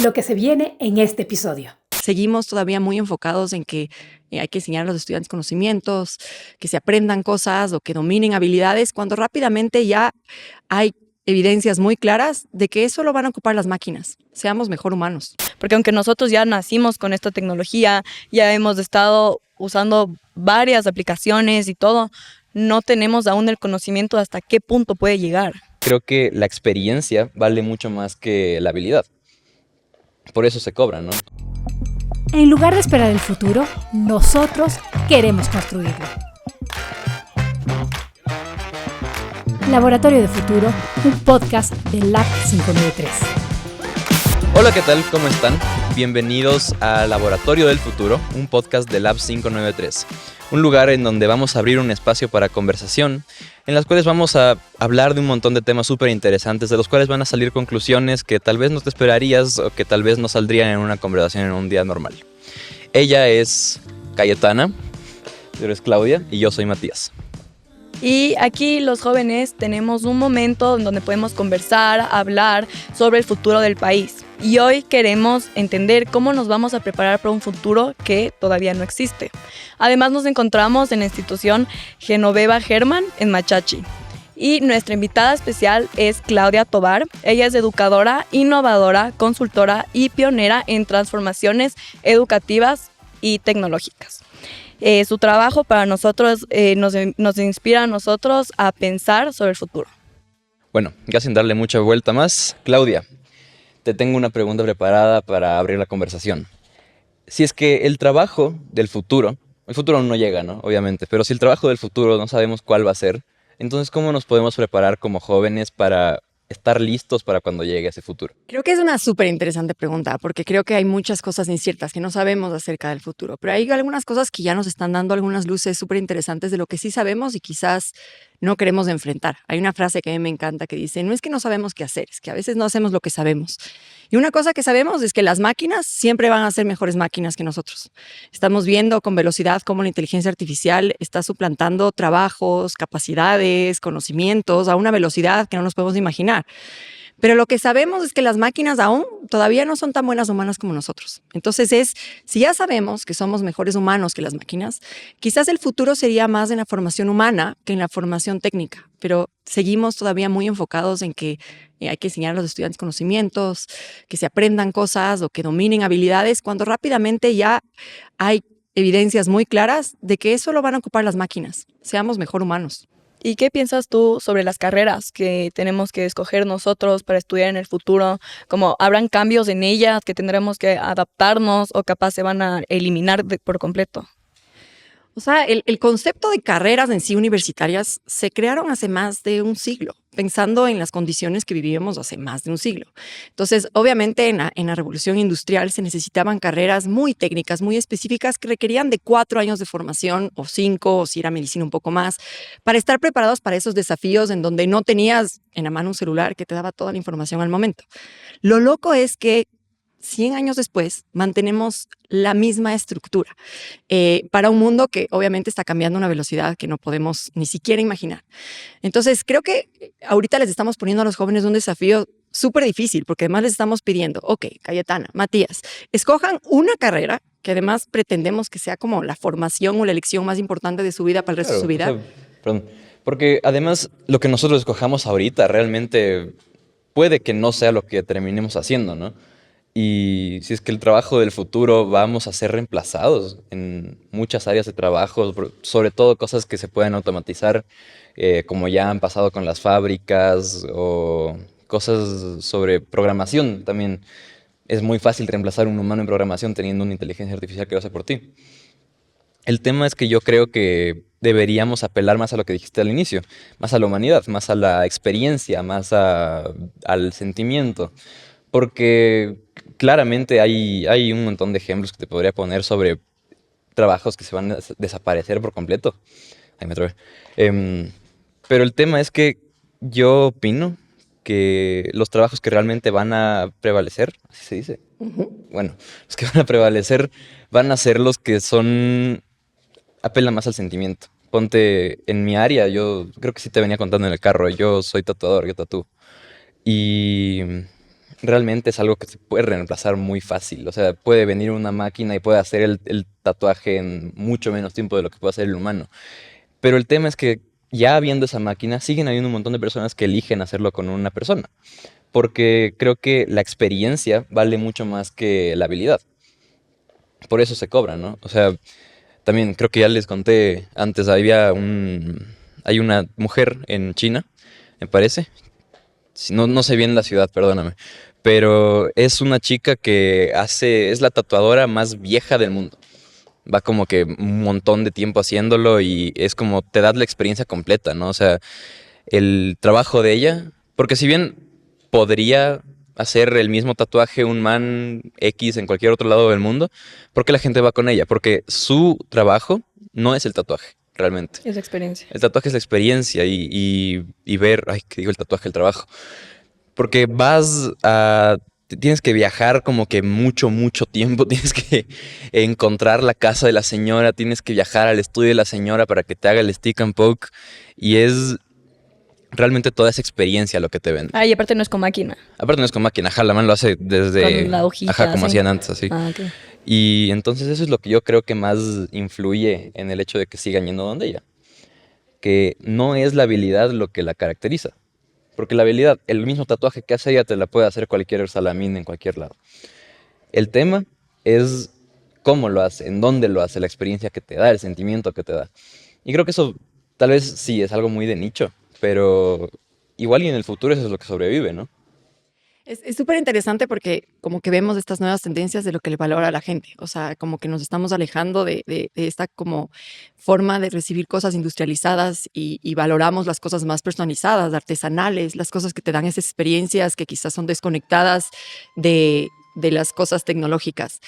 lo que se viene en este episodio. Seguimos todavía muy enfocados en que hay que enseñar a los estudiantes conocimientos, que se aprendan cosas o que dominen habilidades, cuando rápidamente ya hay evidencias muy claras de que eso lo van a ocupar las máquinas. Seamos mejor humanos. Porque aunque nosotros ya nacimos con esta tecnología, ya hemos estado usando varias aplicaciones y todo, no tenemos aún el conocimiento de hasta qué punto puede llegar. Creo que la experiencia vale mucho más que la habilidad. Por eso se cobra, ¿no? En lugar de esperar el futuro, nosotros queremos construirlo. Laboratorio de Futuro, un podcast de Lab 593. Hola, ¿qué tal? ¿Cómo están? Bienvenidos a Laboratorio del Futuro, un podcast de Lab 593. Un lugar en donde vamos a abrir un espacio para conversación, en las cuales vamos a hablar de un montón de temas súper interesantes, de los cuales van a salir conclusiones que tal vez no te esperarías o que tal vez no saldrían en una conversación en un día normal. Ella es Cayetana, tú eres Claudia y yo soy Matías. Y aquí los jóvenes tenemos un momento en donde podemos conversar, hablar sobre el futuro del país. Y hoy queremos entender cómo nos vamos a preparar para un futuro que todavía no existe. Además nos encontramos en la institución Genoveva Germán en Machachi. Y nuestra invitada especial es Claudia Tovar. Ella es educadora, innovadora, consultora y pionera en transformaciones educativas y tecnológicas. Su trabajo para nosotros nos inspira a nosotros a pensar sobre el futuro. Bueno, ya sin darle mucha vuelta más, Claudia, te tengo una pregunta preparada para abrir la conversación. Si es que el futuro no llega, ¿no? Obviamente, pero si el trabajo del futuro no sabemos cuál va a ser, entonces, ¿cómo nos podemos preparar como jóvenes para estar listos para cuando llegue ese futuro? Creo que es una súper interesante pregunta, porque creo que hay muchas cosas inciertas que no sabemos acerca del futuro, pero hay algunas cosas que ya nos están dando algunas luces súper interesantes de lo que sí sabemos y quizás no queremos enfrentar. Hay una frase que a mí me encanta que dice, no es que no sabemos qué hacer, es que a veces no hacemos lo que sabemos. Y una cosa que sabemos es que las máquinas siempre van a ser mejores máquinas que nosotros. Estamos viendo con velocidad cómo la inteligencia artificial está suplantando trabajos, capacidades, conocimientos a una velocidad que no nos podemos imaginar. Pero lo que sabemos es que las máquinas aún todavía no son tan buenas humanas como nosotros. Entonces si ya sabemos que somos mejores humanos que las máquinas, quizás el futuro sería más en la formación humana que en la formación técnica. Pero seguimos todavía muy enfocados en que hay que enseñar a los estudiantes conocimientos, que se aprendan cosas o que dominen habilidades, cuando rápidamente ya hay evidencias muy claras de que eso lo van a ocupar las máquinas. Seamos mejor humanos. ¿Y qué piensas tú sobre las carreras que tenemos que escoger nosotros para estudiar en el futuro? ¿Cómo habrán cambios en ellas que tendremos que adaptarnos o capaz se van a eliminar por completo? O sea, el concepto de carreras en sí universitarias se crearon hace más de un siglo, pensando en las condiciones que vivíamos hace más de un siglo. Entonces, obviamente, en la revolución industrial se necesitaban carreras muy técnicas, muy específicas, que requerían de 4 años de formación, o 5, o si era medicina un poco más, para estar preparados para esos desafíos en donde no tenías en la mano un celular que te daba toda la información al momento. Lo loco es que 100 años después, mantenemos la misma estructura para un mundo que obviamente está cambiando a una velocidad que no podemos ni siquiera imaginar. Entonces, creo que ahorita les estamos poniendo a los jóvenes un desafío súper difícil, porque además les estamos pidiendo, ok, Cayetana, Matías, escojan una carrera que además pretendemos que sea como la formación o la elección más importante de su vida para el resto de su vida. Perdón, porque además lo que nosotros escojamos ahorita realmente puede que no sea lo que terminemos haciendo, ¿no? Y si es que el trabajo del futuro vamos a ser reemplazados en muchas áreas de trabajo, sobre todo cosas que se pueden automatizar, como ya han pasado con las fábricas o cosas sobre programación también. Es muy fácil reemplazar un humano en programación teniendo una inteligencia artificial que lo hace por ti. El tema es que yo creo que deberíamos apelar más a lo que dijiste al inicio, más a la humanidad, más a la experiencia, más al sentimiento. Porque claramente hay un montón de ejemplos que te podría poner sobre trabajos que se van a desaparecer por completo. Ahí me trabé. Pero el tema es que yo opino que los trabajos que realmente van a prevalecer, así se dice. Bueno, los que van a prevalecer van a ser los que apelan más al sentimiento. Ponte en mi área, yo creo que sí te venía contando en el carro, yo soy tatuador, yo tatúo. Y realmente es algo que se puede reemplazar muy fácil. O sea, puede venir una máquina y puede hacer el tatuaje en mucho menos tiempo de lo que puede hacer el humano. Pero el tema es que ya habiendo esa máquina, siguen habiendo un montón de personas que eligen hacerlo con una persona. Porque creo que la experiencia vale mucho más que la habilidad. Por eso se cobra, ¿no? O sea, también creo que ya les conté antes, hay una mujer en China, me parece. No sé bien la ciudad, perdóname. Pero es una chica que es la tatuadora más vieja del mundo. Va como que un montón de tiempo haciéndolo y es como te das la experiencia completa, ¿no? O sea, el trabajo de ella, porque si bien podría hacer el mismo tatuaje un man X en cualquier otro lado del mundo, ¿por qué la gente va con ella? Porque su trabajo no es el tatuaje, realmente. Es experiencia. El tatuaje es la experiencia y ver, ay, que digo el tatuaje, el trabajo. Porque tienes que viajar como que mucho, mucho tiempo, tienes que encontrar la casa de la señora, tienes que viajar al estudio de la señora para que te haga el stick and poke y es realmente toda esa experiencia lo que te vende. Ah, y aparte no es con máquina. Aparte no es con máquina, ajá, la mano lo hace desde... Con la hojita, ajá, como así. hacían antes, así. Ah, ok. Y entonces eso es lo que yo creo que más influye en el hecho de que sigan yendo donde ella. Que no es la habilidad lo que la caracteriza. Porque la habilidad, el mismo tatuaje que hace ella te la puede hacer cualquier salamín en cualquier lado. El tema es cómo lo hace, en dónde lo hace, la experiencia que te da, el sentimiento que te da. Y creo que eso tal vez sí es algo muy de nicho, pero igual y en el futuro eso es lo que sobrevive, ¿no? Es súper interesante porque como que vemos estas nuevas tendencias de lo que le valora a la gente. O sea, como que nos estamos alejando de esta como forma de recibir cosas industrializadas y valoramos las cosas más personalizadas, artesanales, las cosas que te dan esas experiencias que quizás son desconectadas de las cosas tecnológicas.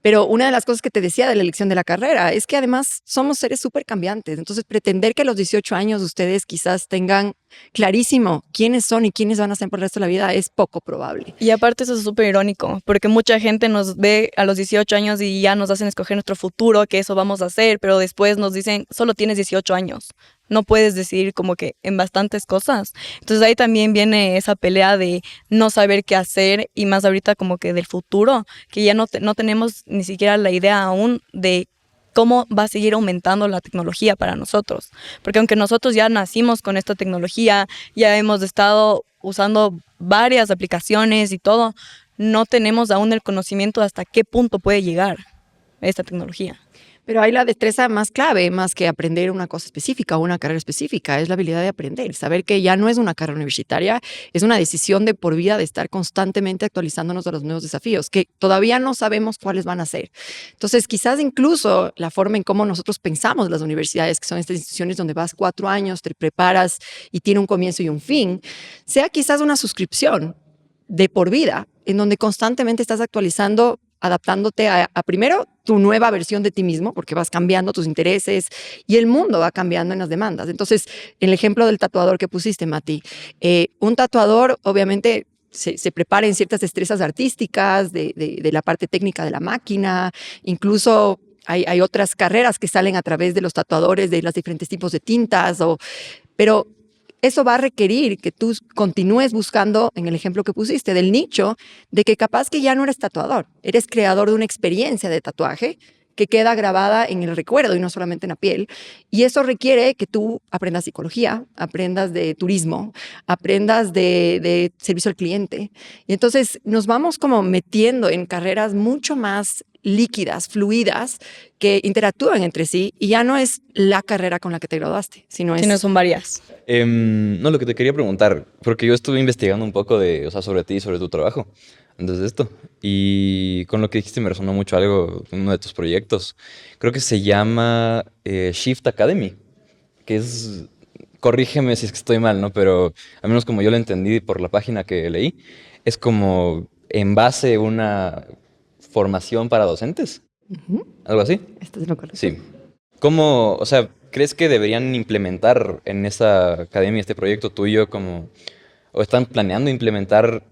Pero una de las cosas que te decía de la elección de la carrera es que además somos seres súper cambiantes. Entonces, pretender que a los 18 años ustedes quizás tengan clarísimo quiénes son y quiénes van a ser por el resto de la vida es poco probable. Y aparte eso es súper irónico, porque mucha gente nos ve a los 18 años y ya nos hacen escoger nuestro futuro, que eso vamos a hacer, pero después nos dicen, solo tienes 18 años, no puedes decidir como que en bastantes cosas. Entonces ahí también viene esa pelea de no saber qué hacer y más ahorita como que del futuro, que ya no tenemos ni siquiera la idea aún de cómo va a seguir aumentando la tecnología para nosotros. Porque aunque nosotros ya nacimos con esta tecnología, ya hemos estado usando varias aplicaciones y todo, no tenemos aún el conocimiento de hasta qué punto puede llegar esta tecnología. Pero hay la destreza más clave, más que aprender una cosa específica o una carrera específica, es la habilidad de aprender, saber que ya no es una carrera universitaria, es una decisión de por vida de estar constantemente actualizándonos a los nuevos desafíos, que todavía no sabemos cuáles van a ser. Entonces, quizás incluso la forma en cómo nosotros pensamos las universidades, que son estas instituciones donde vas 4 años, te preparas y tiene un comienzo y un fin, sea quizás una suscripción de por vida, en donde constantemente estás actualizando, adaptándote a primero tu nueva versión de ti mismo, porque vas cambiando tus intereses y el mundo va cambiando en las demandas. Entonces, en el ejemplo del tatuador que pusiste, Mati, un tatuador obviamente se prepara en ciertas destrezas artísticas, de la parte técnica de la máquina, incluso hay otras carreras que salen a través de los tatuadores, de los diferentes tipos de tintas, pero eso va a requerir que tú continúes buscando, en el ejemplo que pusiste, del nicho, de que capaz que ya no eres tatuador, eres creador de una experiencia de tatuaje que queda grabada en el recuerdo y no solamente en la piel. Y eso requiere que tú aprendas psicología, aprendas de turismo, aprendas de servicio al cliente. Y entonces nos vamos como metiendo en carreras mucho más líquidas, fluidas, que interactúan entre sí y ya no es la carrera con la que te graduaste, sino son varias. No, lo que te quería preguntar, porque yo estuve investigando un poco sobre ti y sobre tu trabajo antes de esto, y con lo que dijiste me resonó mucho algo, uno de tus proyectos. Creo que se llama Shift Academy, que es, corrígeme si es que estoy mal, ¿no? Pero al menos como yo lo entendí por la página que leí, es como en base a una formación para docentes, algo así. Esto es lo correcto. Sí. ¿Cómo, o sea, crees que deberían implementar en esa academia este proyecto tuyo o están planeando implementar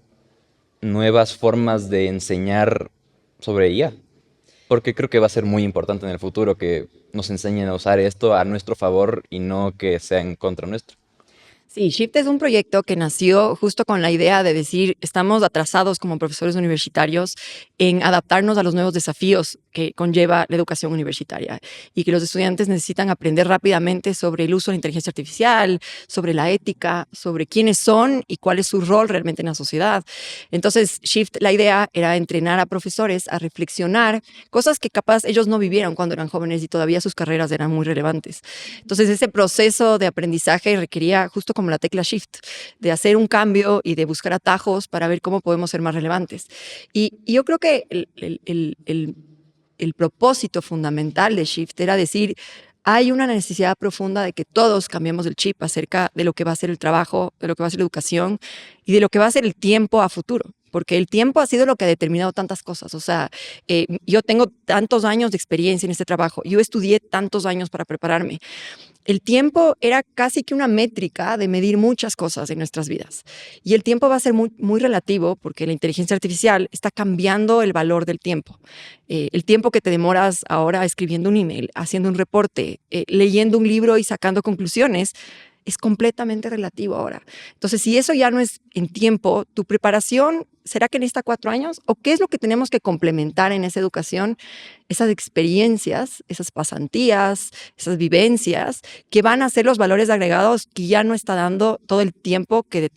nuevas formas de enseñar sobre IA? Porque creo que va a ser muy importante en el futuro que nos enseñen a usar esto a nuestro favor y no que sea en contra nuestro. Sí, Shift es un proyecto que nació justo con la idea de decir, estamos atrasados como profesores universitarios en adaptarnos a los nuevos desafíos que conlleva la educación universitaria y que los estudiantes necesitan aprender rápidamente sobre el uso de la inteligencia artificial, sobre la ética, sobre quiénes son y cuál es su rol realmente en la sociedad. Entonces, Shift, la idea era entrenar a profesores a reflexionar cosas que capaz ellos no vivieron cuando eran jóvenes y todavía sus carreras eran muy relevantes. Entonces, ese proceso de aprendizaje requería justo como la tecla Shift, de hacer un cambio y de buscar atajos para ver cómo podemos ser más relevantes. Y yo creo que el propósito fundamental de Shift era decir, hay una necesidad profunda de que todos cambiemos el chip acerca de lo que va a ser el trabajo, de lo que va a ser la educación y de lo que va a ser el tiempo a futuro. Porque el tiempo ha sido lo que ha determinado tantas cosas. O sea, yo tengo tantos años de experiencia en este trabajo. Yo estudié tantos años para prepararme. El tiempo era casi que una métrica de medir muchas cosas en nuestras vidas. Y el tiempo va a ser muy, muy relativo porque la inteligencia artificial está cambiando el valor del tiempo. El tiempo que te demoras ahora escribiendo un email, haciendo un reporte, leyendo un libro y sacando conclusiones, es completamente relativo ahora. Entonces, si eso ya no es en tiempo, tu preparación, ¿será que necesita 4 años? ¿O qué es lo que tenemos que complementar en esa educación? Esas experiencias, esas pasantías, esas vivencias que van a ser los valores agregados que ya no está dando todo el tiempo que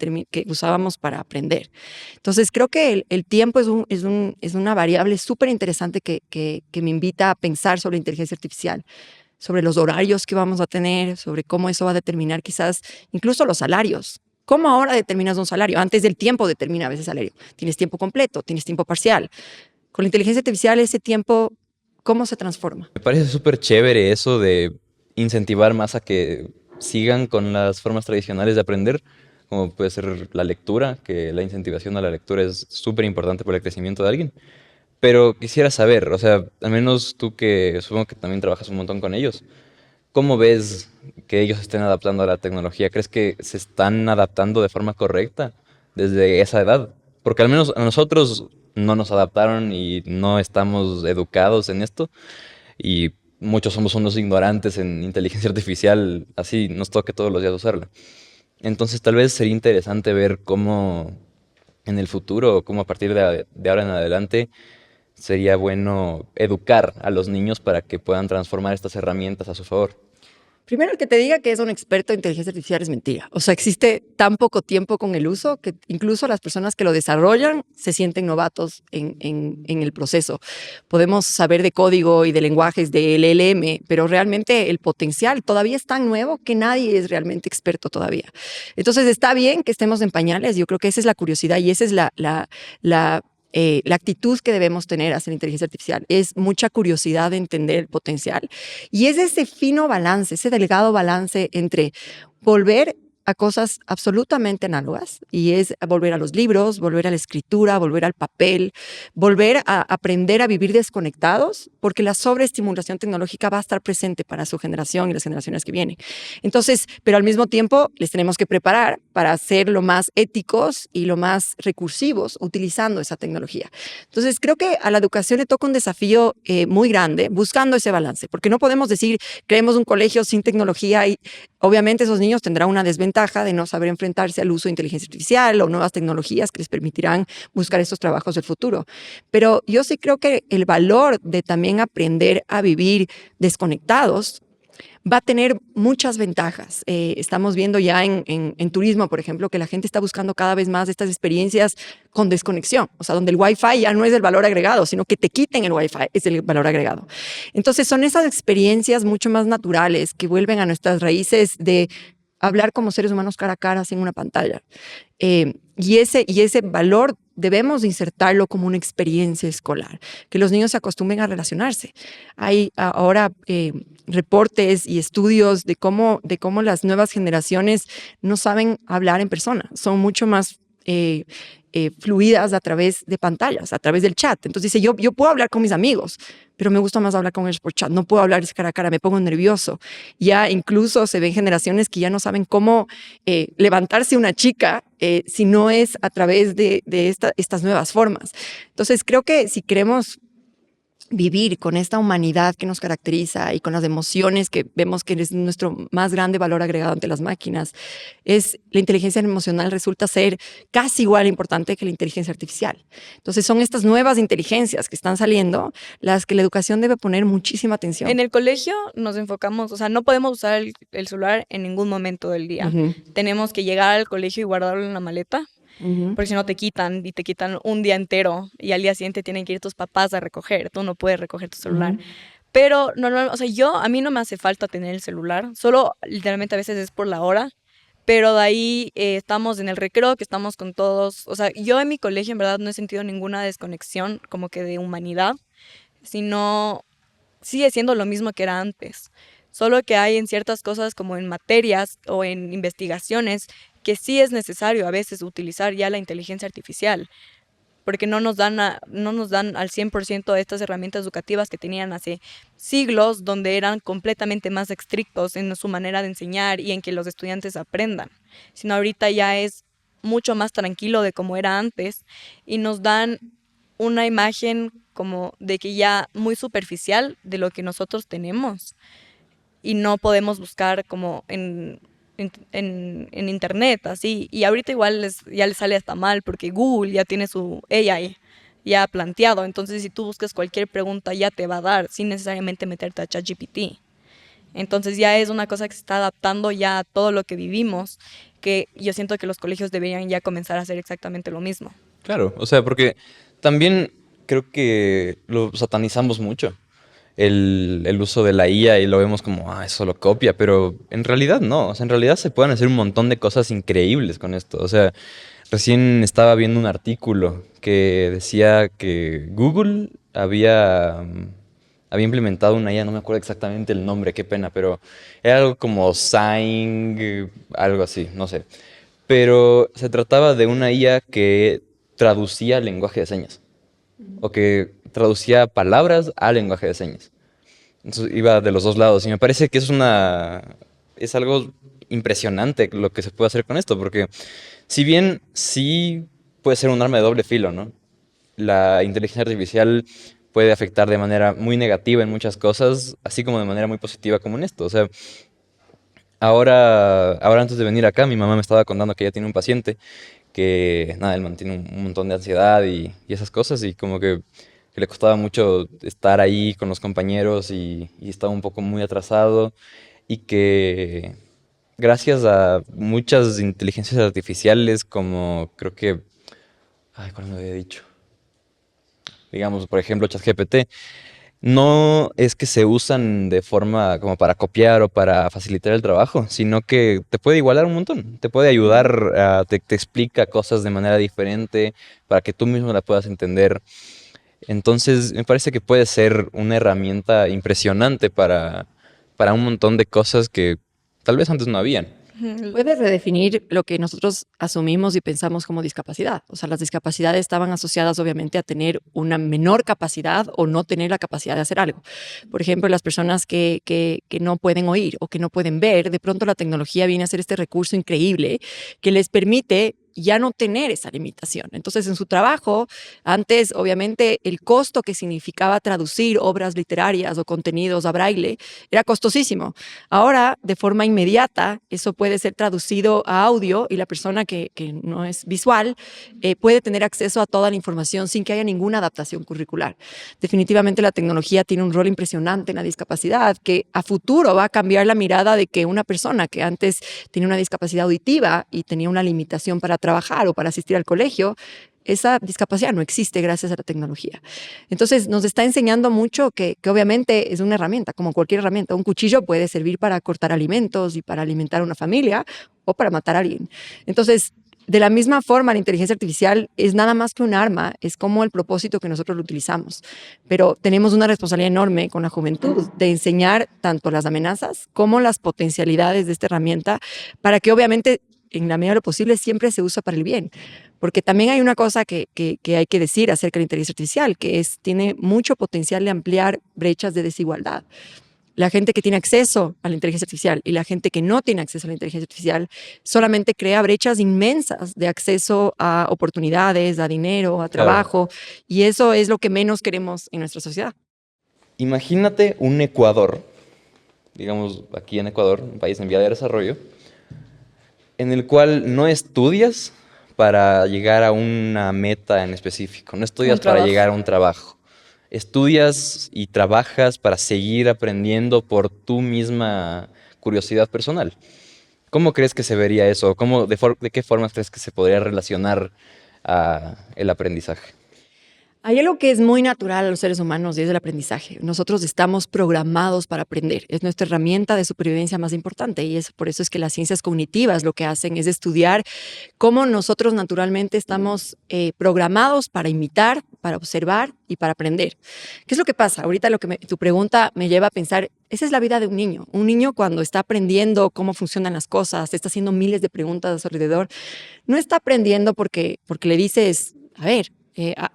usábamos para aprender. Entonces, creo que el tiempo es una variable súper interesante que me invita a pensar sobre inteligencia artificial, sobre los horarios que vamos a tener, sobre cómo eso va a determinar quizás incluso los salarios. ¿Cómo ahora determinas un salario? Antes del tiempo determina a veces salario. Tienes tiempo completo, tienes tiempo parcial. Con la inteligencia artificial ese tiempo, ¿cómo se transforma? Me parece súper chévere eso de incentivar más a que sigan con las formas tradicionales de aprender, como puede ser la lectura, que la incentivación a la lectura es súper importante para el crecimiento de alguien. Pero quisiera saber, o sea, al menos tú que supongo que también trabajas un montón con ellos, ¿cómo ves que ellos se estén adaptando a la tecnología? ¿Crees que se están adaptando de forma correcta desde esa edad? Porque al menos a nosotros no nos adaptaron y no estamos educados en esto y muchos somos unos ignorantes en inteligencia artificial, así nos toca todos los días usarla. Entonces tal vez sería interesante ver cómo en el futuro, cómo a partir de ahora en adelante sería bueno educar a los niños para que puedan transformar estas herramientas a su favor. Primero, el que te diga que es un experto en inteligencia artificial es mentira. O sea, existe tan poco tiempo con el uso que incluso las personas que lo desarrollan se sienten novatos en el proceso. Podemos saber de código y de lenguajes de LLM, pero realmente el potencial todavía es tan nuevo que nadie es realmente experto todavía. Entonces, está bien que estemos en pañales. Yo creo que esa es la curiosidad y esa es la actitud que debemos tener hacia la inteligencia artificial. Es mucha curiosidad de entender el potencial. Y es ese fino balance, ese delgado balance entre volver a cosas absolutamente análogas, y es volver a los libros, volver a la escritura, volver al papel, volver a aprender a vivir desconectados, porque la sobreestimulación tecnológica va a estar presente para su generación y las generaciones que vienen. Entonces, pero al mismo tiempo les tenemos que preparar para ser lo más éticos y lo más recursivos utilizando esa tecnología. Entonces, creo que a la educación le toca un desafío muy grande buscando ese balance, porque no podemos decir, creemos un colegio sin tecnología y obviamente esos niños tendrán una desventaja de no saber enfrentarse al uso de inteligencia artificial o nuevas tecnologías que les permitirán buscar estos trabajos del futuro. Pero yo sí creo que el valor de también aprender a vivir desconectados va a tener muchas ventajas. Estamos viendo ya en turismo, por ejemplo, que la gente está buscando cada vez más estas experiencias con desconexión, o sea, donde el Wi-Fi ya no es el valor agregado, sino que te quiten el Wi-Fi, es el valor agregado. Entonces, son esas experiencias mucho más naturales que vuelven a nuestras raíces de hablar como seres humanos cara a cara sin una pantalla. Y ese valor debemos insertarlo como una experiencia escolar, que los niños se acostumbren a relacionarse. Hay ahora reportes y estudios de cómo las nuevas generaciones no saben hablar en persona, son mucho más fluidas a través de pantallas, a través del chat. Entonces dice, yo puedo hablar con mis amigos, pero me gusta más hablar con ellos por chat, no puedo hablar cara a cara, me pongo nervioso. Ya incluso se ven generaciones que ya no saben cómo levantarse una chica si no es a través de estas nuevas formas. Entonces creo que si queremos vivir con esta humanidad que nos caracteriza y con las emociones que vemos que es nuestro más grande valor agregado ante las máquinas, la inteligencia emocional resulta ser casi igual importante que la inteligencia artificial. Entonces son estas nuevas inteligencias que están saliendo las que la educación debe poner muchísima atención. En el colegio nos enfocamos, o sea, no podemos usar el celular en ningún momento del día. Tenemos que llegar al colegio y guardarlo en la maleta. Porque si no te quitan y te quitan un día entero y al día siguiente tienen que ir tus papás a recoger, tú no puedes recoger tu celular. Pero normalmente, o sea, a mí no me hace falta tener el celular, solo literalmente a veces es por la hora, pero de ahí estamos en el recreo, que estamos con todos, o sea, yo en mi colegio en verdad no he sentido ninguna desconexión como que de humanidad, sino sigue siendo lo mismo que era antes. Solo que hay en ciertas cosas como en materias o en investigaciones que sí es necesario a veces utilizar ya la inteligencia artificial, porque no nos dan al 100% de estas herramientas educativas que tenían hace siglos, donde eran completamente más estrictos en su manera de enseñar y en que los estudiantes aprendan. Sino ahorita ya es mucho más tranquilo de como era antes y nos dan una imagen como de que ya muy superficial de lo que nosotros tenemos y no podemos buscar como en internet, así. Y ahorita igual ya les sale hasta mal porque Google ya tiene su AI ya planteado. Entonces, si tú buscas cualquier pregunta, ya te va a dar sin necesariamente meterte a ChatGPT. Entonces, ya es una cosa que se está adaptando ya a todo lo que vivimos, que yo siento que los colegios deberían ya comenzar a hacer exactamente lo mismo. Claro, o sea, porque también creo que lo satanizamos mucho. El uso de la IA y lo vemos como, eso lo copia, pero en realidad no. O sea, en realidad se pueden hacer un montón de cosas increíbles con esto. O sea, recién estaba viendo un artículo que decía que Google había implementado una IA, no me acuerdo exactamente el nombre, qué pena, pero era algo como Sign, algo así, no sé. Pero se trataba de una IA que traducía lenguaje de señas o que traducía palabras al lenguaje de señas. Entonces iba de los dos lados y me parece que es algo impresionante lo que se puede hacer con esto, porque si bien sí puede ser un arma de doble filo, ¿no? La inteligencia artificial puede afectar de manera muy negativa en muchas cosas, así como de manera muy positiva como en esto. O sea, ahora antes de venir acá, mi mamá me estaba contando que ella tiene un paciente que, nada, él mantiene un montón de ansiedad y esas cosas, y como que le costaba mucho estar ahí con los compañeros y estaba un poco muy atrasado, y que gracias a muchas inteligencias artificiales, como creo que, ¿cuál me había dicho? Digamos, por ejemplo, ChatGPT, no es que se usan de forma como para copiar o para facilitar el trabajo, sino que te puede igualar un montón, te puede ayudar, te explica cosas de manera diferente para que tú mismo la puedas entender. Entonces, me parece que puede ser una herramienta impresionante para un montón de cosas que tal vez antes no habían. Puede redefinir lo que nosotros asumimos y pensamos como discapacidad. O sea, las discapacidades estaban asociadas obviamente a tener una menor capacidad o no tener la capacidad de hacer algo. Por ejemplo, las personas que no pueden oír o que no pueden ver, de pronto la tecnología viene a ser este recurso increíble que les permite ya no tener esa limitación. Entonces, en su trabajo, antes, obviamente, el costo que significaba traducir obras literarias o contenidos a braille era costosísimo. Ahora, de forma inmediata, eso puede ser traducido a audio y la persona que no es visual puede tener acceso a toda la información sin que haya ninguna adaptación curricular. Definitivamente, la tecnología tiene un rol impresionante en la discapacidad que a futuro va a cambiar la mirada de que una persona que antes tenía una discapacidad auditiva y tenía una limitación para trabajar o para asistir al colegio, esa discapacidad no existe gracias a la tecnología. Entonces, nos está enseñando mucho que obviamente es una herramienta, como cualquier herramienta. Un cuchillo puede servir para cortar alimentos y para alimentar a una familia o para matar a alguien. Entonces, de la misma forma, la inteligencia artificial es nada más que un arma, es como el propósito que nosotros lo utilizamos. Pero tenemos una responsabilidad enorme con la juventud de enseñar tanto las amenazas como las potencialidades de esta herramienta para que obviamente en la medida de lo posible siempre se usa para el bien. Porque también hay una cosa que hay que decir acerca de la inteligencia artificial, que tiene mucho potencial de ampliar brechas de desigualdad. La gente que tiene acceso a la inteligencia artificial y la gente que no tiene acceso a la inteligencia artificial solamente crea brechas inmensas de acceso a oportunidades, a dinero, a trabajo, y eso es lo que menos queremos en nuestra sociedad. Imagínate un Ecuador, digamos aquí en Ecuador, un país en vía de desarrollo, en el cual no estudias para llegar a una meta en específico, no estudias para trabajo. llegar a un trabajo. Estudias y trabajas para seguir aprendiendo por tu misma curiosidad personal. ¿Cómo crees que se vería eso? ¿De qué formas crees que se podría relacionar el aprendizaje? Hay algo que es muy natural a los seres humanos y es el aprendizaje. Nosotros estamos programados para aprender. Es nuestra herramienta de supervivencia más importante y por eso es que las ciencias cognitivas lo que hacen es estudiar cómo nosotros naturalmente estamos programados para imitar, para observar y para aprender. ¿Qué es lo que pasa? Ahorita tu pregunta me lleva a pensar, esa es la vida de un niño. Un niño cuando está aprendiendo cómo funcionan las cosas, está haciendo miles de preguntas a su alrededor, no está aprendiendo porque le dices, a ver,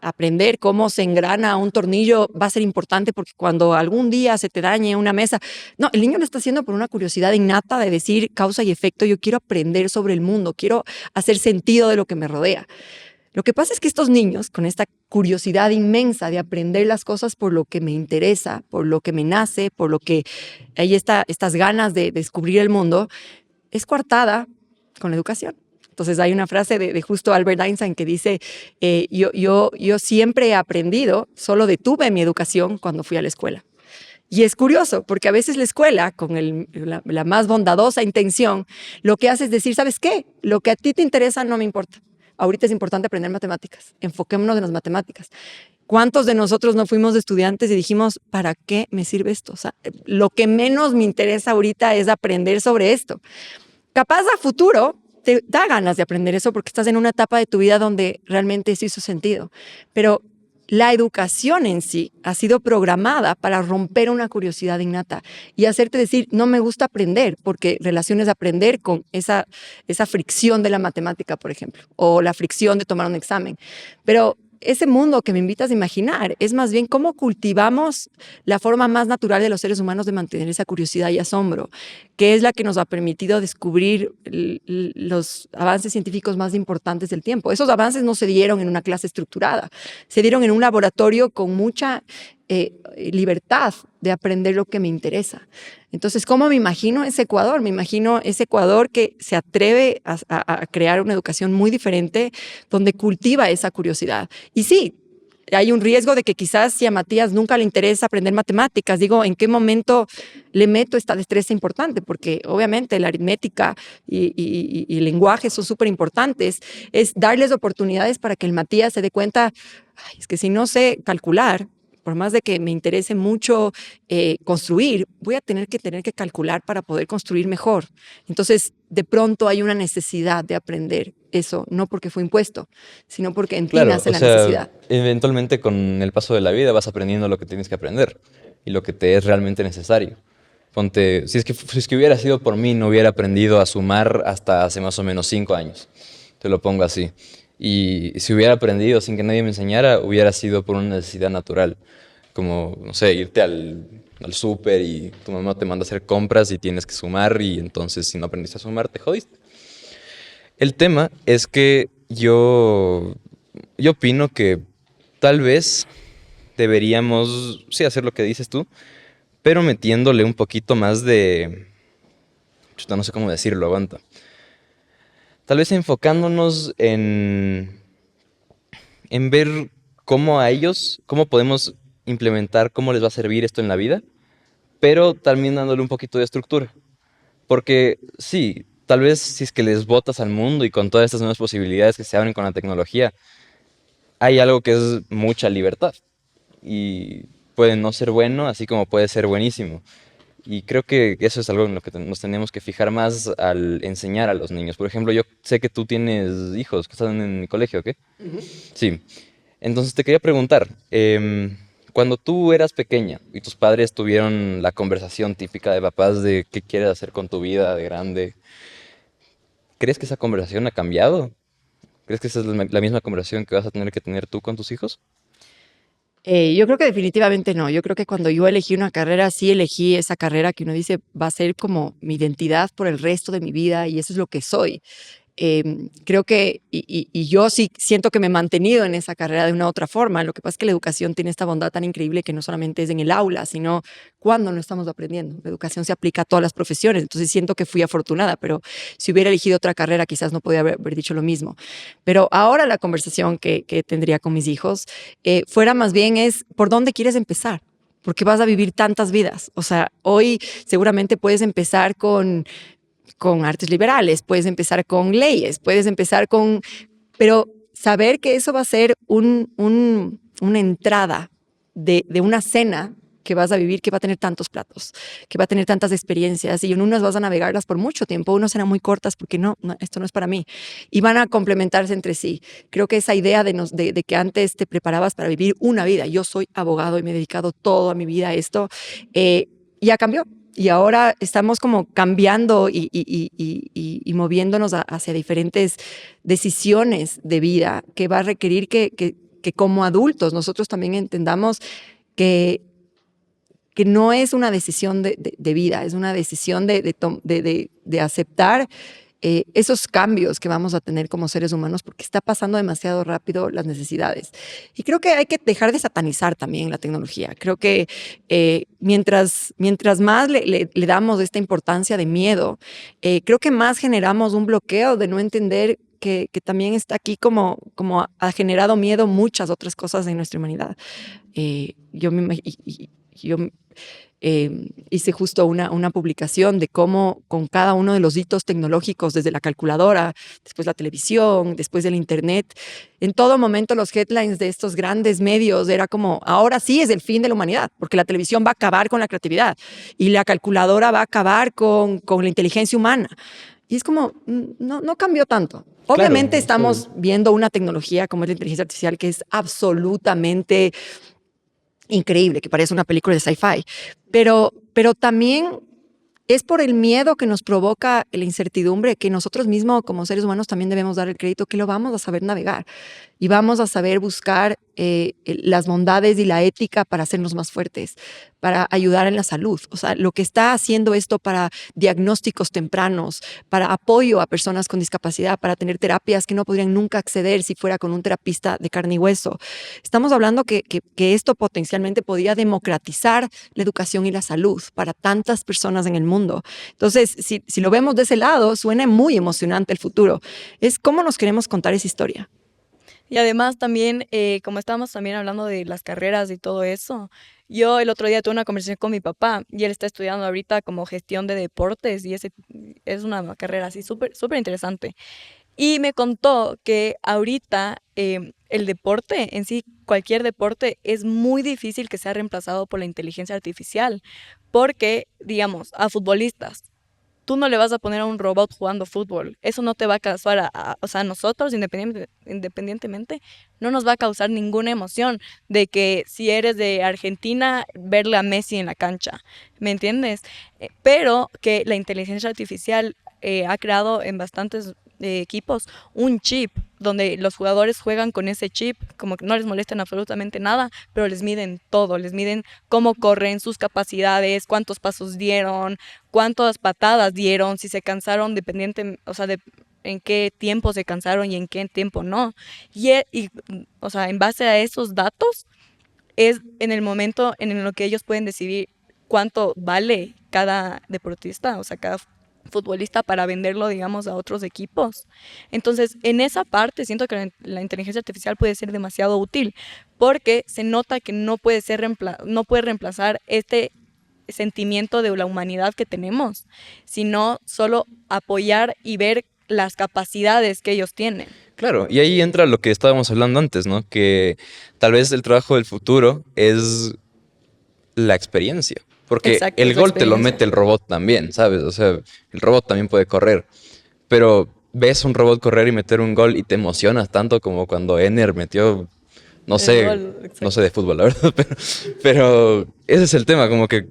aprender cómo se engrana un tornillo va a ser importante porque cuando algún día se te dañe una mesa. No, el niño lo está haciendo por una curiosidad innata de decir causa y efecto. Yo quiero aprender sobre el mundo, quiero hacer sentido de lo que me rodea. Lo que pasa es que estos niños, con esta curiosidad inmensa de aprender las cosas por lo que me interesa, por lo que me nace, por lo que hay estas ganas de descubrir el mundo, es coartada con la educación. Entonces hay una frase de justo Albert Einstein que dice, yo siempre he aprendido, solo detuve mi educación cuando fui a la escuela. Y es curioso, porque a veces la escuela, con la más bondadosa intención, lo que hace es decir, ¿sabes qué? Lo que a ti te interesa no me importa. Ahorita es importante aprender matemáticas. Enfoquémonos en las matemáticas. ¿Cuántos de nosotros no fuimos estudiantes y dijimos, ¿para qué me sirve esto? O sea, lo que menos me interesa ahorita es aprender sobre esto. Capaz a futuro te da ganas de aprender eso porque estás en una etapa de tu vida donde realmente eso hizo sentido. Pero la educación en sí ha sido programada para romper una curiosidad innata y hacerte decir, no me gusta aprender, porque relaciones aprender con esa fricción de la matemática, por ejemplo, o la fricción de tomar un examen. Pero ese mundo que me invitas a imaginar es más bien cómo cultivamos la forma más natural de los seres humanos de mantener esa curiosidad y asombro, que es la que nos ha permitido descubrir los avances científicos más importantes del tiempo. Esos avances no se dieron en una clase estructurada, se dieron en un laboratorio con mucha libertad de aprender lo que me interesa. Entonces, ¿cómo me imagino ese Ecuador? Me imagino ese Ecuador que se atreve a crear una educación muy diferente, donde cultiva esa curiosidad. Y sí, hay un riesgo de que quizás si a Matías nunca le interesa aprender matemáticas, digo, ¿en qué momento le meto esta destreza importante? Porque obviamente la aritmética y el lenguaje son súper importantes. Es darles oportunidades para que el Matías se dé cuenta, ay, es que si no sé calcular, por más de que me interese mucho construir, voy a tener que calcular para poder construir mejor. Entonces, de pronto hay una necesidad de aprender eso, no porque fue impuesto, sino porque en ti Claro, nace o la sea, necesidad. eventualmente con el paso de la vida vas aprendiendo lo que tienes que aprender y lo que te es realmente necesario. Ponte, si es que hubiera sido por mí, no hubiera aprendido a sumar hasta hace más o menos 5 años. Te lo pongo así. Y si hubiera aprendido sin que nadie me enseñara, hubiera sido por una necesidad natural. Como, no sé, irte al súper y tu mamá te manda a hacer compras y tienes que sumar y entonces si no aprendiste a sumar, te jodiste. El tema es que yo opino que tal vez deberíamos, sí, hacer lo que dices tú, pero metiéndole un poquito más de... Chuta, no sé cómo decirlo, aguanta. Tal vez enfocándonos en ver cómo a ellos, cómo podemos implementar, cómo les va a servir esto en la vida, pero también dándole un poquito de estructura. Porque sí, tal vez si es que les botas al mundo y con todas estas nuevas posibilidades que se abren con la tecnología, hay algo que es mucha libertad y puede no ser bueno, así como puede ser buenísimo. Y creo que eso es algo en lo que nos tenemos que fijar más al enseñar a los niños. Por ejemplo, yo sé que tú tienes hijos que están en el colegio, ¿qué? Sí. Entonces te quería preguntar, cuando tú eras pequeña y tus padres tuvieron la conversación típica de papás de qué quieres hacer con tu vida de grande, ¿crees que esa conversación ha cambiado? ¿Crees que esa es la misma conversación que vas a tener que tener tú con tus hijos? Yo creo que definitivamente no. Yo creo que cuando yo elegí una carrera, sí elegí esa carrera que uno dice va a ser como mi identidad por el resto de mi vida y eso es lo que soy. creo que, y yo sí siento que me he mantenido en esa carrera de una u otra forma. Lo que pasa es que la educación tiene esta bondad tan increíble que no solamente es en el aula, sino cuando no estamos aprendiendo. La educación se aplica a todas las profesiones, entonces siento que fui afortunada, pero si hubiera elegido otra carrera quizás no podía haber dicho lo mismo. Pero ahora la conversación que tendría con mis hijos fuera más bien es, ¿por dónde quieres empezar? Porque vas a vivir tantas vidas. O sea, hoy seguramente puedes empezar con artes liberales, puedes empezar con leyes, puedes empezar con... Pero saber que eso va a ser una entrada de una cena que vas a vivir, que va a tener tantos platos, que va a tener tantas experiencias, y en unas vas a navegarlas por mucho tiempo, unas serán muy cortas porque no, esto no es para mí, y van a complementarse entre sí. Creo que esa idea de que antes te preparabas para vivir una vida, yo soy abogado y me he dedicado toda mi vida a esto, ya cambió. Y ahora estamos como cambiando y moviéndonos hacia diferentes decisiones de vida que va a requerir que como adultos nosotros también entendamos que no es una decisión de vida, es una decisión de aceptar esos cambios que vamos a tener como seres humanos, porque está pasando demasiado rápido las necesidades. Y creo que hay que dejar de satanizar también la tecnología. Creo que mientras más le damos esta importancia de miedo, creo que más generamos un bloqueo de no entender que también está aquí como ha generado miedo muchas otras cosas en nuestra humanidad. Yo hice justo una publicación de cómo con cada uno de los hitos tecnológicos, desde la calculadora, después la televisión, después el internet, en todo momento los headlines de estos grandes medios era como, ahora sí es el fin de la humanidad, porque la televisión va a acabar con la creatividad y la calculadora va a acabar con la inteligencia humana. Y es como, no cambió tanto. Obviamente estamos viendo una tecnología como es la inteligencia artificial que es absolutamente increíble, que parece una película de sci-fi, pero también es por el miedo que nos provoca la incertidumbre que nosotros mismos como seres humanos también debemos dar el crédito que lo vamos a saber navegar y vamos a saber buscar las bondades y la ética para hacernos más fuertes, para ayudar en la salud. O sea, lo que está haciendo esto para diagnósticos tempranos, para apoyo a personas con discapacidad, para tener terapias que no podrían nunca acceder si fuera con un terapista de carne y hueso. Estamos hablando que esto potencialmente podría democratizar la educación y la salud para tantas personas en el mundo. Entonces, si lo vemos de ese lado, suena muy emocionante el futuro. Es cómo nos queremos contar esa historia. Y además también, como estábamos también hablando de las carreras y todo eso, yo el otro día tuve una conversación con mi papá y él está estudiando ahorita como gestión de deportes y es una carrera así súper interesante. Y me contó que ahorita el deporte en sí, cualquier deporte, es muy difícil que sea reemplazado por la inteligencia artificial porque, digamos, a futbolistas, tú no le vas a poner a un robot jugando fútbol. Eso no te va a causar, o sea, a nosotros independientemente, no nos va a causar ninguna emoción de que si eres de Argentina, verle a Messi en la cancha, ¿me entiendes? Pero que la inteligencia artificial ha creado en bastantes equipos un chip donde los jugadores juegan con ese chip, como que no les molestan absolutamente nada, pero les miden todo, les miden cómo corren, sus capacidades, cuántos pasos dieron, cuántas patadas dieron, si se cansaron o sea, en qué tiempo se cansaron y en qué tiempo no. Y o sea, en base a esos datos es en el momento en lo que ellos pueden decidir cuánto vale cada deportista, o sea, cada futbolista para venderlo, digamos, a otros equipos. Entonces, en esa parte siento que la inteligencia artificial puede ser demasiado útil porque se nota que no puede reemplazar este sentimiento de la humanidad que tenemos, sino solo apoyar y ver las capacidades que ellos tienen. Claro, y ahí entra lo que estábamos hablando antes, ¿no? Que tal vez el trabajo del futuro es la experiencia. Porque exacto, el gol te lo mete el robot también, ¿sabes? O sea, el robot también puede correr. Pero ves un robot correr y meter un gol y te emocionas tanto como cuando Ener metió, no sé de fútbol, la verdad, pero ese es el tema, como que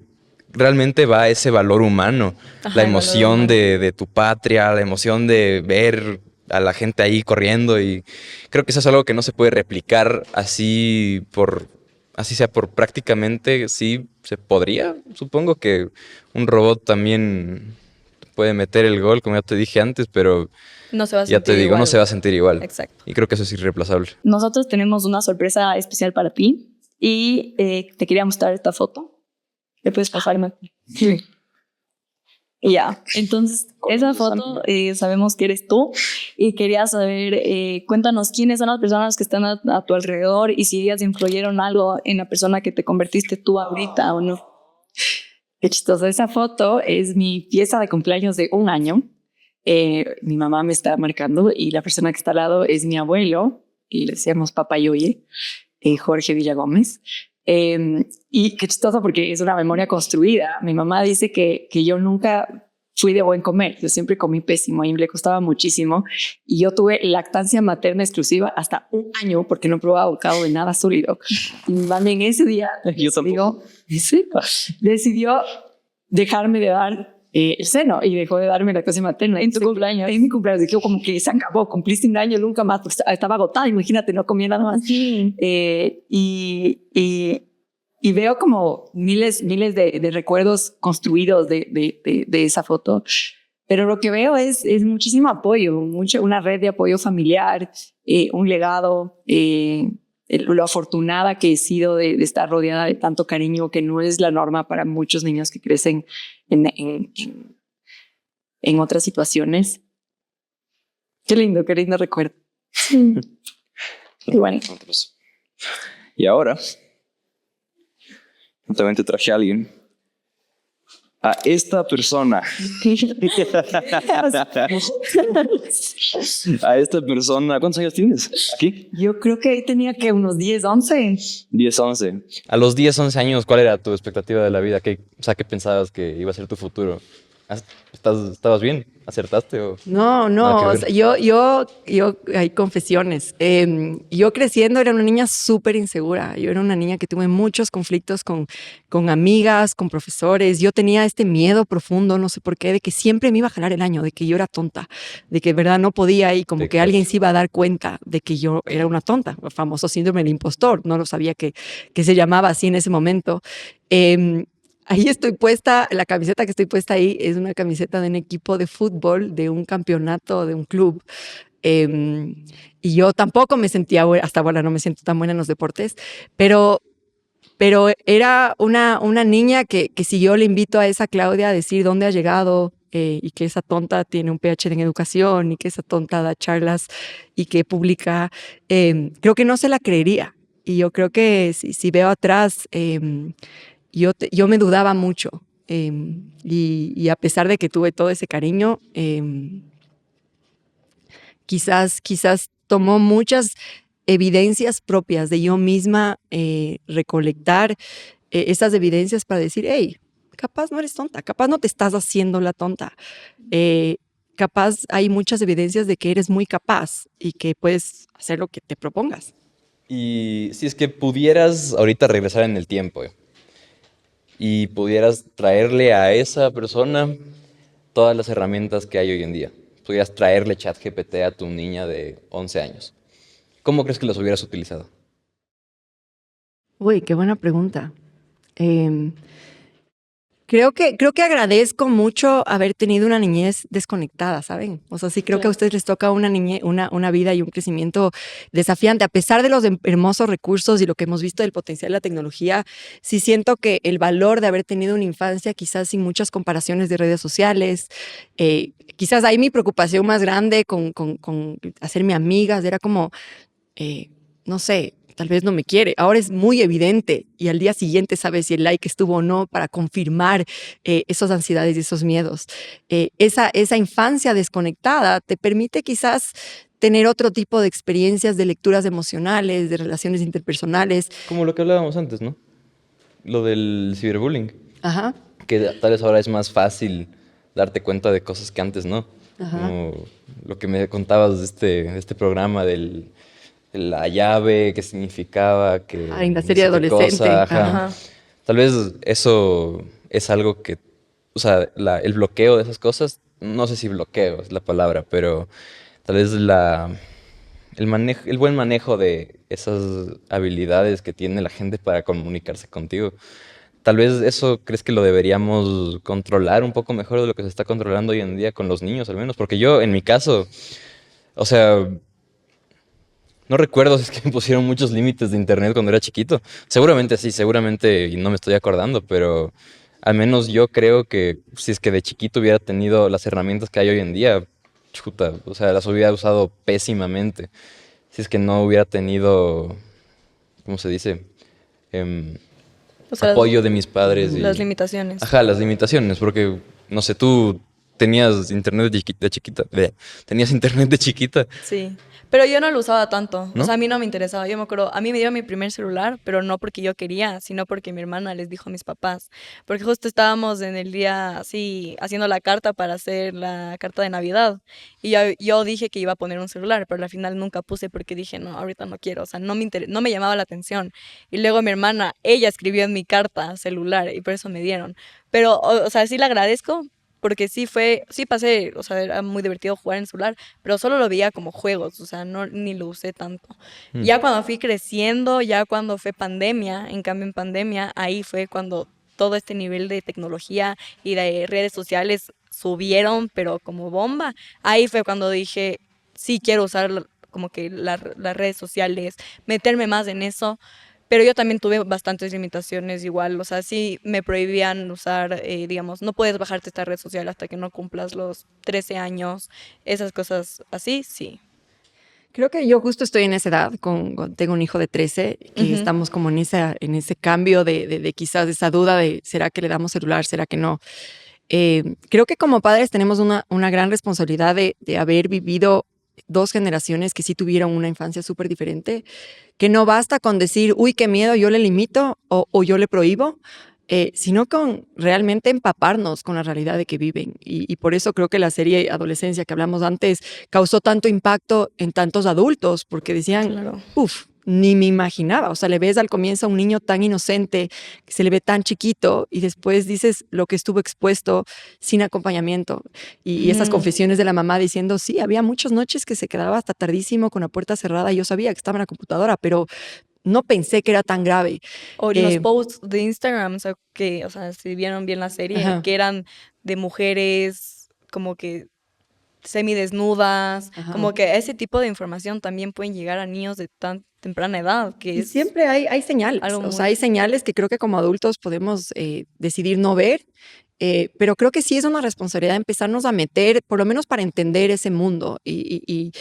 realmente va ese valor humano, la emoción de tu patria, la emoción de ver a la gente ahí corriendo, y creo que eso es algo que no se puede replicar así sea por prácticamente, sí se podría. Supongo que un robot también puede meter el gol, como ya te dije antes, pero No se va a ya te sentir digo, igual. no se va a sentir igual. Exacto. Y creo que eso es irreemplazable. Nosotros tenemos una sorpresa especial para ti y te quería mostrar esta foto. ¿Le puedes pasarme? Sí. Y ya, entonces esa foto sabemos que eres tú y quería saber, cuéntanos quiénes son las personas que están a tu alrededor y si ellas influyeron algo en la persona que te convertiste tú ahorita o no. Qué chistoso. Esa foto es mi fiesta de cumpleaños de 1 año. Mi mamá me está marcando y la persona que está al lado es mi abuelo, y le decíamos Papayoye, Jorge Villagómez. Y qué chistoso porque es una memoria construida. Mi mamá dice que yo nunca fui de buen comer. Yo siempre comí pésimo y me le costaba muchísimo. Y yo tuve lactancia materna exclusiva hasta 1 año porque no probaba bocado de nada sólido. Y mi mamá en ese día decidió dejarme de dar el seno y dejó de darme lactancia materna. En tu cumpleaños. En mi cumpleaños. Dije, como que se acabó, cumpliste 1 año, nunca más. Pues estaba agotada, imagínate, no comía nada más. Sí. Y veo como miles de recuerdos construidos de esa foto. Pero lo que veo es muchísimo apoyo, una red de apoyo familiar, un legado, lo afortunada que he sido de estar rodeada de tanto cariño, que no es la norma para muchos niños que crecen en otras situaciones. Qué lindo recuerdo. Qué bueno. Y ahora, también te traje a alguien. A esta persona. A esta persona. ¿Cuántos años tienes aquí? Yo creo que ahí tenía que unos 10, 11. 10, 11. A los 10, 11 años, ¿cuál era tu expectativa de la vida? ¿Qué pensabas que iba a ser tu futuro? ¿Estabas bien? ¿Acertaste? No, Nada que o ver. sea, yo hay confesiones. Yo creciendo era una niña súper insegura. Yo era una niña que tuve muchos conflictos con amigas, con profesores. Yo tenía este miedo profundo, no sé por qué, de que siempre me iba a jalar el año, de que yo era tonta, de que de verdad no podía y como Te que alguien se iba a dar cuenta de que yo era una tonta. El famoso síndrome del impostor. No lo sabía que se llamaba así en ese momento. Ahí estoy puesta, la camiseta que estoy puesta ahí es una camiseta de un equipo de fútbol, de un campeonato, de un club. Y yo tampoco me sentía, hasta ahora no me siento tan buena en los deportes, pero era una niña que si yo le invito a esa Claudia a decir dónde ha llegado y que esa tonta tiene un PhD en educación y que esa tonta da charlas y que publica, creo que no se la creería. Y yo creo que si veo atrás... Yo me dudaba mucho y a pesar de que tuve todo ese cariño, quizás tomó muchas evidencias propias de yo misma recolectar esas evidencias para decir, hey, capaz no eres tonta, capaz no te estás haciendo la tonta, capaz hay muchas evidencias de que eres muy capaz y que puedes hacer lo que te propongas. Y si es que pudieras ahorita regresar en el tiempo, y pudieras traerle a esa persona todas las herramientas que hay hoy en día. Pudieras traerle ChatGPT a tu niña de 11 años. ¿Cómo crees que los hubieras utilizado? Uy, qué buena pregunta. Creo que agradezco mucho haber tenido una niñez desconectada, ¿saben? O sea, sí creo que a ustedes les toca una vida y un crecimiento desafiante. A pesar de los hermosos recursos y lo que hemos visto del potencial de la tecnología, sí siento que el valor de haber tenido una infancia quizás sin muchas comparaciones de redes sociales, quizás ahí mi preocupación más grande con hacerme amigas era como, no sé, tal vez no me quiere. Ahora es muy evidente y al día siguiente sabes si el like estuvo o no para confirmar esas ansiedades y esos miedos. Esa infancia desconectada te permite quizás tener otro tipo de experiencias de lecturas emocionales, de relaciones interpersonales. Como lo que hablábamos antes, ¿no? Lo del ciberbullying. Ajá. Que tal vez ahora es más fácil darte cuenta de cosas que antes no. Ajá. Como lo que me contabas de este programa de la llave, qué significaba, que En la serie no sé qué adolescente. cosa, ajá. Ajá. Tal vez eso es algo que, o sea, el bloqueo de esas cosas, no sé si bloqueo es la palabra, pero tal vez el buen manejo de esas habilidades que tiene la gente para comunicarse contigo, Tal vez eso crees que lo deberíamos controlar un poco mejor de lo que se está controlando hoy en día con los niños, al menos. Porque yo, en mi caso, o sea, no recuerdo si es que me pusieron muchos límites de internet cuando era chiquito. Seguramente sí, seguramente, y no me estoy acordando, pero al menos yo creo que si es que de chiquito hubiera tenido las herramientas que hay hoy en día, chuta, o sea, las hubiera usado pésimamente. Si es que no hubiera tenido, ¿cómo se dice? Em, O sea, Apoyo de mis padres las y... limitaciones. Ajá, las limitaciones, porque, no sé, tú tenías internet de chiquita, tenías internet de chiquita, Sí, pero yo no lo usaba tanto, ¿no? o sea, a mí no me interesaba, yo me acuerdo, a mí me dieron mi primer celular, pero no porque yo quería, sino porque mi hermana les dijo a mis papás, porque justo estábamos en el día así, haciendo la carta para hacer la carta de Navidad, y yo dije que iba a poner un celular, pero al final nunca puse porque dije, no, ahorita no quiero, o sea, no me llamaba la atención, y luego mi hermana, ella escribió en mi carta celular, y por eso me dieron, pero, o sea, sí le agradezco, porque sí pasé, o sea, era muy divertido jugar en celular, pero solo lo veía como juegos, o sea, no, ni lo usé tanto. Mm. Ya cuando fui creciendo, ya cuando fue pandemia, en cambio en pandemia, ahí fue cuando todo este nivel de tecnología y de redes sociales subieron, pero como bomba. Ahí fue cuando dije, sí quiero usar como que las redes sociales, meterme más en eso. Pero yo también tuve bastantes limitaciones igual, o sea, sí me prohibían usar, digamos, no puedes bajarte esta red social hasta que no cumplas los 13 años, esas cosas así, sí. Creo que yo justo estoy en esa edad, tengo un hijo de 13, que Ujú. estamos como en ese cambio de quizás esa duda de ¿será que le damos celular? ¿Será que no? Creo que como padres tenemos una gran responsabilidad de haber vivido dos generaciones que sí tuvieron una infancia súper diferente, que no basta con decir, uy, qué miedo, yo le limito o yo le prohíbo, sino con realmente empaparnos con la realidad de que viven. Y por eso creo que la serie Adolescencia que hablamos antes causó tanto impacto en tantos adultos, porque decían, Claro. uff, ni me imaginaba. O sea, le ves al comienzo a un niño tan inocente, que se le ve tan chiquito, y después dices lo que estuvo expuesto sin acompañamiento. Y esas Ujú. confesiones de la mamá diciendo, sí, había muchas noches que se quedaba hasta tardísimo con la puerta cerrada y yo sabía que estaba en la computadora, pero no pensé que era tan grave. O los Eh, posts de Instagram, o sea, que, o sea, si vieron bien la serie, Ajá. que eran de mujeres como que semidesnudas, Ajá. como que ese tipo de información también pueden llegar a niños de tan temprana edad, que Y es siempre hay señales, algo o sea, muy... hay señales que creo que como adultos podemos decidir no ver, pero creo que sí es una responsabilidad empezarnos a meter, por lo menos para entender ese mundo y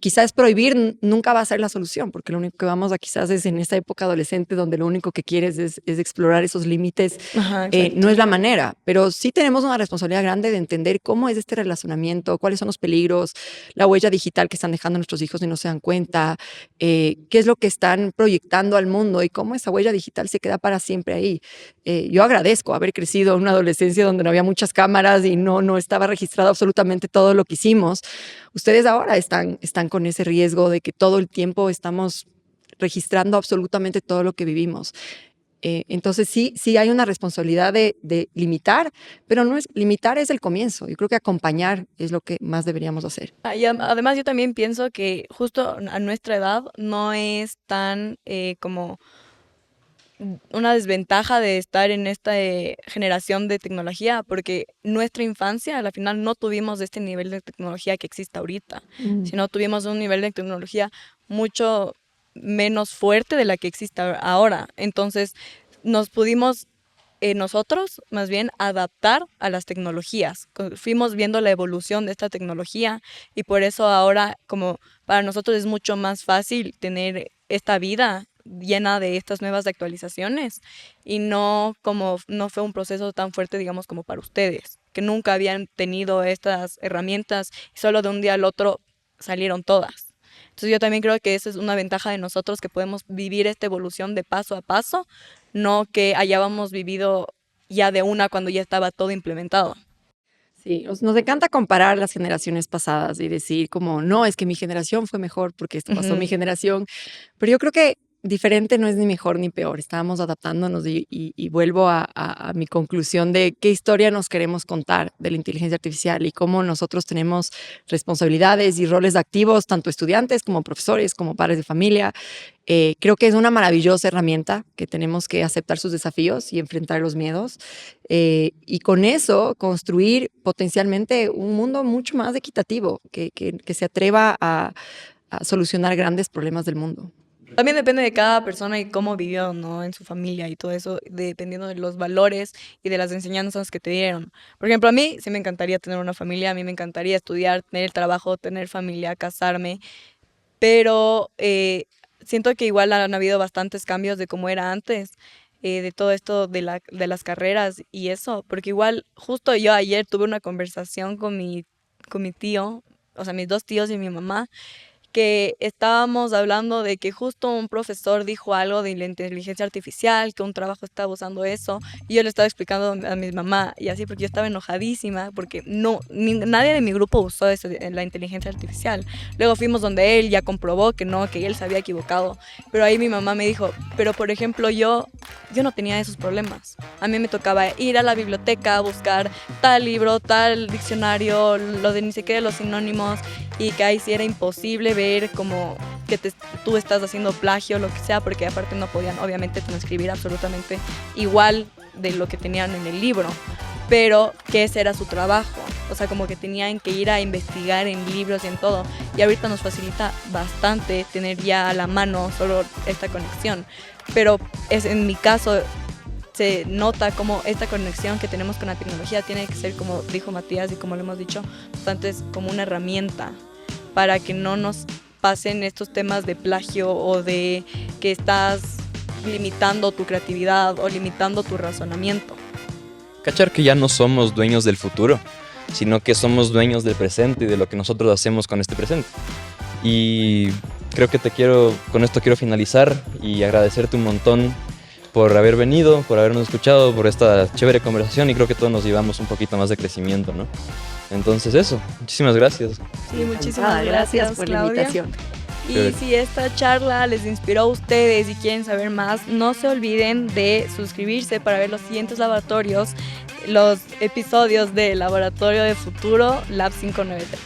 quizás prohibir nunca va a ser la solución, porque lo único que vamos a quizás es en esta época adolescente donde lo único que quieres es explorar esos límites, Ajá, no exacto. es la manera, pero sí tenemos una responsabilidad grande de entender cómo es este relacionamiento, cuáles son los peligros, la huella digital que están dejando nuestros hijos y no se dan cuenta, qué es lo que están proyectando al mundo y cómo esa huella digital se queda para siempre ahí. Yo agradezco haber crecido en una adolescencia donde no había muchas cámaras y no estaba registrado absolutamente todo lo que hicimos. Ustedes ahora están con ese riesgo de que todo el tiempo estamos registrando absolutamente todo lo que vivimos. Entonces sí hay una responsabilidad de limitar, pero no es limitar es el comienzo. Yo creo que acompañar es lo que más deberíamos hacer. Y además yo también pienso que justo a nuestra edad no es tan como una desventaja de estar en esta generación de tecnología, porque nuestra infancia, al final, no tuvimos este nivel de tecnología que existe ahorita, sino tuvimos un nivel de tecnología mucho menos fuerte de la que existe ahora. Entonces, nos pudimos nosotros, más bien, adaptar a las tecnologías. Fuimos viendo la evolución de esta tecnología y por eso ahora, como para nosotros es mucho más fácil tener esta vida llena de estas nuevas actualizaciones y no fue un proceso tan fuerte, digamos, como para ustedes, que nunca habían tenido estas herramientas y solo de un día al otro salieron todas. Entonces yo también creo que esa es una ventaja de nosotros, que podemos vivir esta evolución de paso a paso, no que hayábamos vivido ya de una cuando ya estaba todo implementado. Sí, nos encanta comparar las generaciones pasadas y decir como, no, es que mi generación fue mejor porque esto pasó a mi generación. Pero yo creo que diferente no es ni mejor ni peor. Estábamos adaptándonos y vuelvo a mi conclusión de qué historia nos queremos contar de la inteligencia artificial y cómo nosotros tenemos responsabilidades y roles activos, tanto estudiantes como profesores, como padres de familia. Creo que es una maravillosa herramienta que tenemos que aceptar sus desafíos y enfrentar los miedos y con eso construir potencialmente un mundo mucho más equitativo, que se atreva a solucionar grandes problemas del mundo. También depende de cada persona y cómo vivió, ¿no? En su familia y todo eso, dependiendo de los valores y de las enseñanzas que te dieron. Por ejemplo, a mí sí me encantaría tener una familia, a mí me encantaría estudiar, tener trabajo, tener familia, casarme, pero siento que igual han habido bastantes cambios de cómo era antes, de todo esto de las carreras y eso, porque igual justo yo ayer tuve una conversación con mi tío, o sea, mis 2 tíos y mi mamá, que estábamos hablando de que justo un profesor dijo algo de la inteligencia artificial, que un trabajo estaba usando eso, y yo le estaba explicando a mi mamá, y así, porque yo estaba enojadísima, porque nadie de mi grupo usó eso, la inteligencia artificial. Luego fuimos donde él ya comprobó que no, que él se había equivocado, pero ahí mi mamá me dijo, pero por ejemplo yo no tenía esos problemas. A mí me tocaba ir a la biblioteca a buscar tal libro, tal diccionario, lo de ni siquiera los sinónimos, y que ahí sí era imposible ver como que tú estás haciendo plagio, lo que sea, porque aparte no podían obviamente transcribir absolutamente igual de lo que tenían en el libro, pero que ese era su trabajo, o sea, como que tenían que ir a investigar en libros y en todo, y ahorita nos facilita bastante tener ya a la mano solo esta conexión, pero en mi caso se nota como esta conexión que tenemos con la tecnología tiene que ser, como dijo Matías y como lo hemos dicho antes, como una herramienta para que no nos pasen estos temas de plagio o de que estás limitando tu creatividad o limitando tu razonamiento. Cachar que ya no somos dueños del futuro, sino que somos dueños del presente y de lo que nosotros hacemos con este presente. Y creo que con esto quiero finalizar y agradecerte un montón por haber venido, por habernos escuchado, por esta chévere conversación, y creo que todos nos llevamos un poquito más de crecimiento, ¿no? Entonces eso, muchísimas gracias. Sí, muchísimas gracias por Claudia. la invitación. Y si esta charla les inspiró a ustedes y quieren saber más, no se olviden de suscribirse para ver los siguientes laboratorios, los episodios de Laboratorio de Futuro Lab 593.